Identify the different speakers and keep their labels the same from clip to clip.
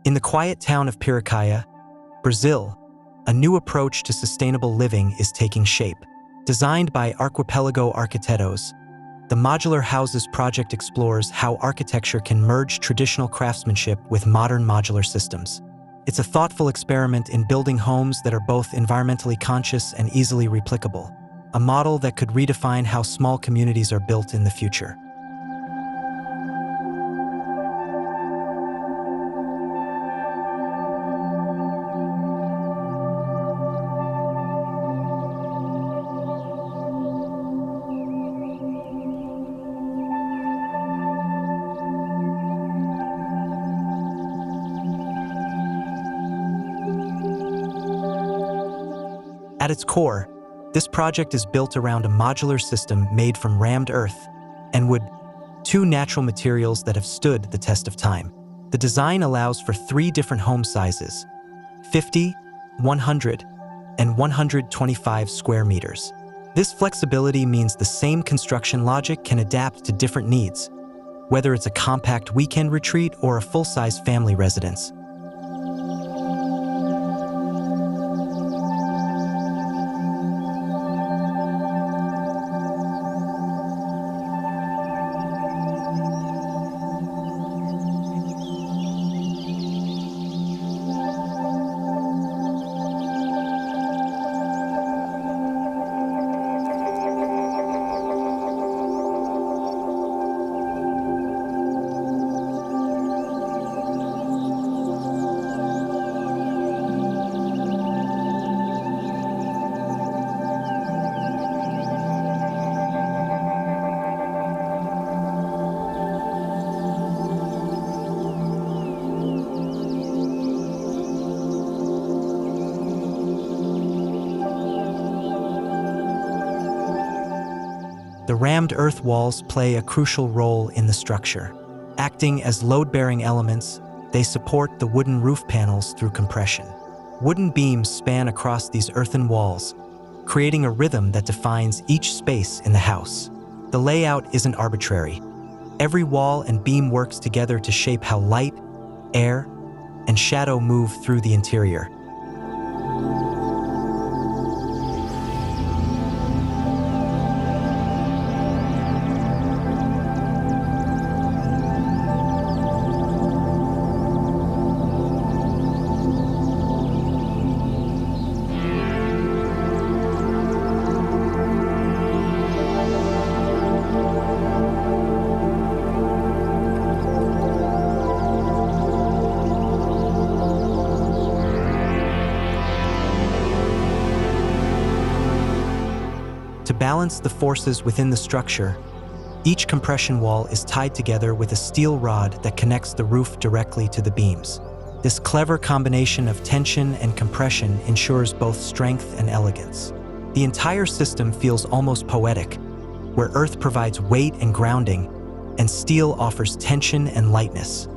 Speaker 1: In the quiet town of Piracaia, Brazil, a new approach to sustainable living is taking shape. Designed by Arquipélago Arquitetos, the Modular Houses project explores how architecture can merge traditional craftsmanship with modern modular systems. It's a thoughtful experiment in building homes that are both environmentally conscious and easily replicable, a model that could redefine how small communities are built in the future. At its core, this project is built around a modular system made from rammed earth and wood, two natural materials that have stood the test of time. The design allows for 3 different home sizes: 50, 100, and 125 square meters. This flexibility means the same construction logic can adapt to different needs, whether it's a compact weekend retreat or a full-size family residence. The rammed earth walls play a crucial role in the structure. Acting as load-bearing elements, they support the wooden roof panels through compression. Wooden beams span across these earthen walls, creating a rhythm that defines each space in the house. The layout isn't arbitrary. Every wall and beam works together to shape how light, air, and shadow move through the interior. To balance the forces within the structure, each compression wall is tied together with a steel rod that connects the roof directly to the beams. This clever combination of tension and compression ensures both strength and elegance. The entire system feels almost poetic, where earth provides weight and grounding, and steel offers tension and lightness.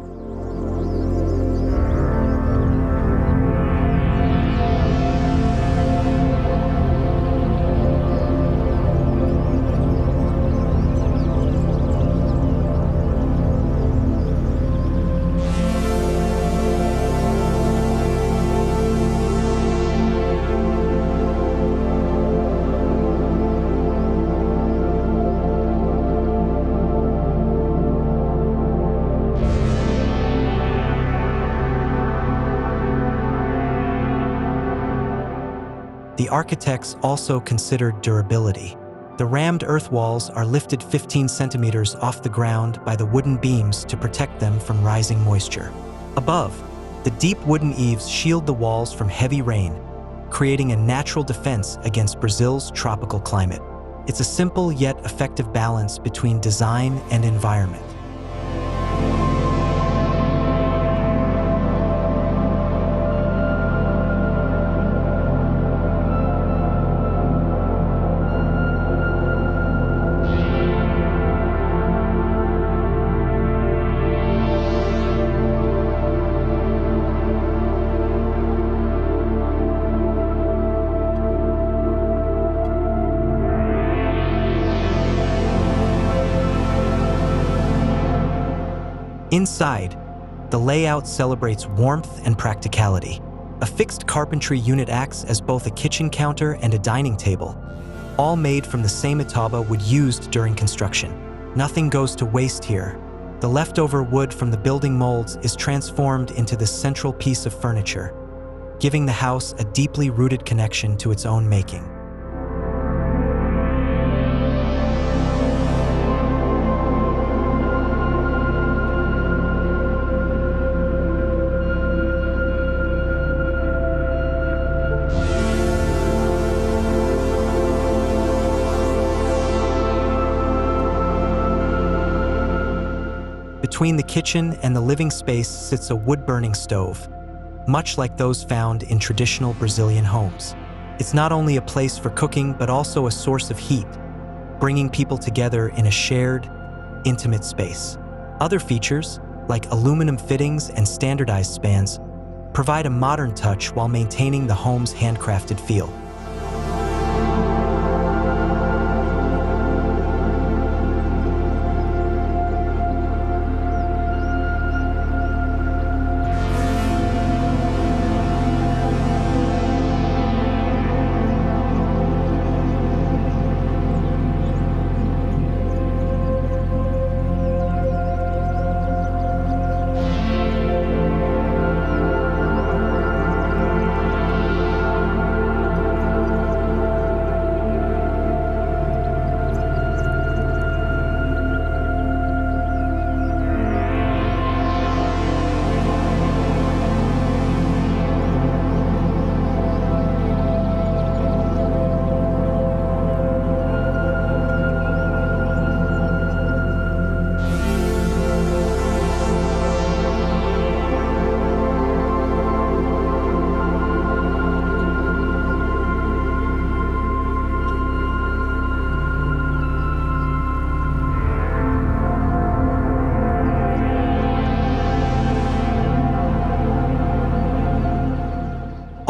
Speaker 1: The architects also considered durability. The rammed earth walls are lifted 15 centimeters off the ground by the wooden beams to protect them from rising moisture. Above, the deep wooden eaves shield the walls from heavy rain, creating a natural defense against Brazil's tropical climate. It's a simple yet effective balance between design and environment. Inside, The layout celebrates warmth and practicality. A fixed carpentry unit acts as both a kitchen counter and a dining table, all made from the same itaba wood used during construction. Nothing goes to waste here. The leftover wood from the building molds is transformed into this central piece of furniture, giving the house a deeply rooted connection to its own making. Between the kitchen and the living space sits a wood-burning stove, much like those found in traditional Brazilian homes. It's not only a place for cooking, but also a source of heat, bringing people together in a shared, intimate space. Other features, like aluminum fittings and standardized spans, provide a modern touch while maintaining the home's handcrafted feel.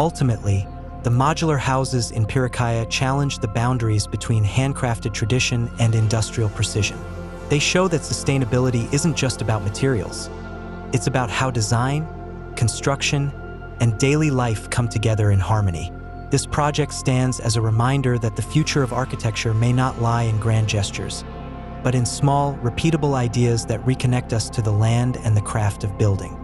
Speaker 1: Ultimately, the modular houses in Piracaia challenge the boundaries between handcrafted tradition and industrial precision. They show that sustainability isn't just about materials. It's about how design, construction, and daily life come together in harmony. This project stands as a reminder that the future of architecture may not lie in grand gestures, but in small, repeatable ideas that reconnect us to the land and the craft of building.